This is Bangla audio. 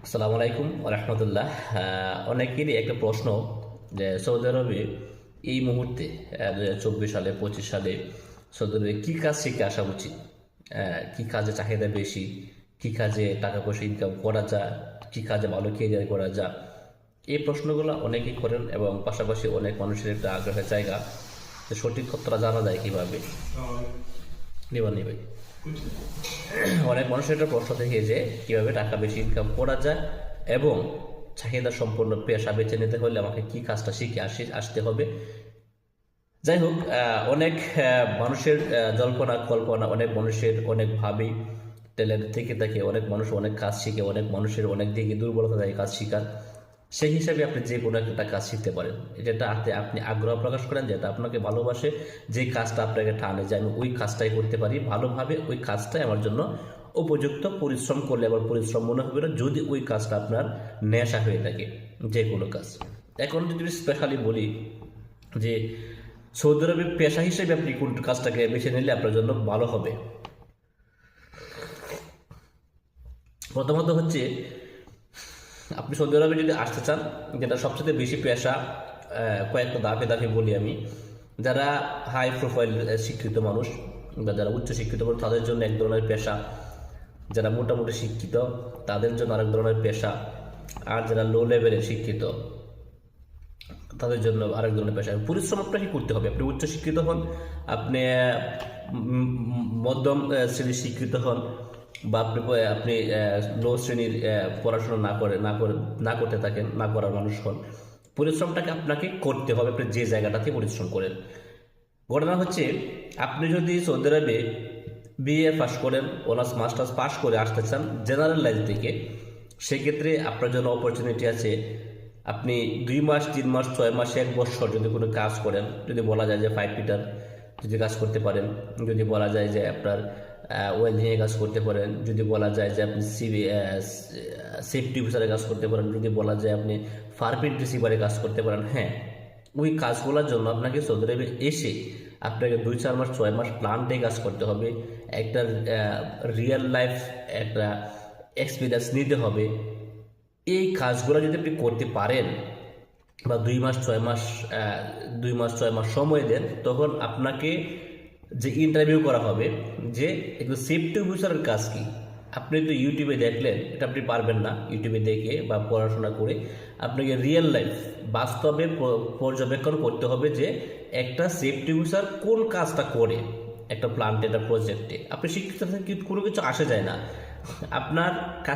আসসালামু আলাইকুম রহমতুল্লাহ। অনেকেরই একটা প্রশ্ন যে সৌদি আরবে এই মুহূর্তে 2024 সালে 25 সালে সৌদি আরবে কী কাজ শিখে আসা উচিত, কী কাজে চাহিদা বেশি, কী কাজে টাকা পয়সা ইনকাম করা যায়, কী কাজে ভালো কেরিয়ার করা যায়। এই প্রশ্নগুলো অনেকেই করেন এবং পাশাপাশি অনেক মানুষের একটা আগ্রহের জায়গা যে সঠিক তথ্যটা জানা যায় কীভাবে। নিবানি ভাই, অনেক মানুষের একটা প্রশ্ন থেকে যে কিভাবে টাকা বেশি ইনকাম করা যায় এবং চাহিদা সম্পন্ন পেশা বেছে নিতে হলে আমাকে কি কাজটা শিখে আসতে হবে। যাই হোক, অনেক মানুষের জল্পনা কল্পনা, অনেক মানুষের অনেকভাবেই ট্যালেন্ট থেকে থাকে, অনেক মানুষ অনেক কাজ শিখে, অনেক মানুষের অনেক দিকে দুর্বলতা থাকে কাজ শিখার। সেই হিসাবে আপনি যে কোনো একটা কাজ শিখতে পারেন, যেটাতে আপনি আগ্রহ প্রকাশ করেন, যেটা আপনাকে ভালোবাসে, যে কাজটা আপনাকে টানে যে আমি ওই কাজটাই করতে পারি ভালোভাবে, ওই কাজটাই আমার জন্য উপযুক্ত। পরিশ্রম করলে আবার পরিশ্রম মনে হবে না, যদি ওই কাজটা আপনার নেশা হয়ে থাকে, যে কোনো কাজ। এখন যদি স্পেশালি বলি যে সৌদি আরবে পেশা হিসেবে আপনি কোন কাজটাকে বেছে নিলে আপনার জন্য ভালো হবে, প্রথমত হচ্ছে আপনি সৌদি আরবে যদি আসতে চান, যেটা সবচেয়ে বেশি পেশা, কয়েকটা দাপে দাপে বলি আমি। যারা হাই প্রোফাইল শিক্ষিত মানুষ বা যারা উচ্চ শিক্ষিত মানুষ তাদের জন্য এক ধরনের পেশা, যারা মোটামুটি শিক্ষিত তাদের জন্য আরেক ধরনের পেশা, আর যারা লো লেভেলের শিক্ষিত তাদের জন্য আরেক ধরনের পেশা। পরিশ্রম আপনাকে করতে হবে। আপনি উচ্চ শিক্ষিত হন, আপনি মধ্যম শ্রেণীর শিক্ষিত হন, বা আপনি লো শ্রেণীর পড়াশোনা না করতে থাকেন, না করার মানুষ হন, পরিশ্রমটাকে আপনাকে করতে হবে। আপনি যে জায়গাটাতে পরিশ্রম করেন, ঘটনা হচ্ছে আপনি যদি সৌদি আরবে বিএ পাস করেন, অনার্স মাস্টার্স পাস করে আসতে চান জেনারেল লাইন থেকে, সেক্ষেত্রে আপনার জন্য অপরচুনিটি আছে। আপনি 2 মাস 3 মাস 6 মাস 1 বছর যদি কোনো কাজ করেন, যদি বলা যায় যে 5 ফিটার যদি কাজ করতে পারেন, যদি বলা যায় যে আপনার ওয়েল্ডিংয়ে কাজ করতে পারেন, যদি বলা যায় যে আপনি সেফটি অফিসারে কাজ করতে পারেন, যদি বলা যায় আপনি ফার্মিং রিসিভারে কাজ করতে পারেন, হ্যাঁ, ওই কাজগুলোর জন্য আপনাকে সৌদি আরবে এসে আপনাকে 2 4 মাস 6 মাস প্ল্যান্টে কাজ করতে হবে। একটা রিয়েল লাইফ একটা এক্সপিরিয়েন্স নিতে হবে। এই কাজগুলো যদি আপনি করতে পারেন বা 2 মাস 6 মাস 2 মাস 6 মাস সময় দেন, তখন আপনাকে যে ইন্টারভিউ করা হবে যে একটু সেফটি অফিসারের কাজ কি, আপনি তো ইউটিউবে দেখলেন, এটা আপনি পারবেন না ইউটিউবে দেখে বা পড়াশোনা করে। আপনাকে রিয়েল লাইফ বাস্তবে পর্যবেক্ষণ করতে হবে যে একটা সেফটি অফিসার কোন কাজটা করে একটা প্ল্যান্টে, একটা প্রজেক্টে। আপনি শিক্ষিত থাকেন কিন্তু কোনো কিছু আসে যায় না, আপনার কাজ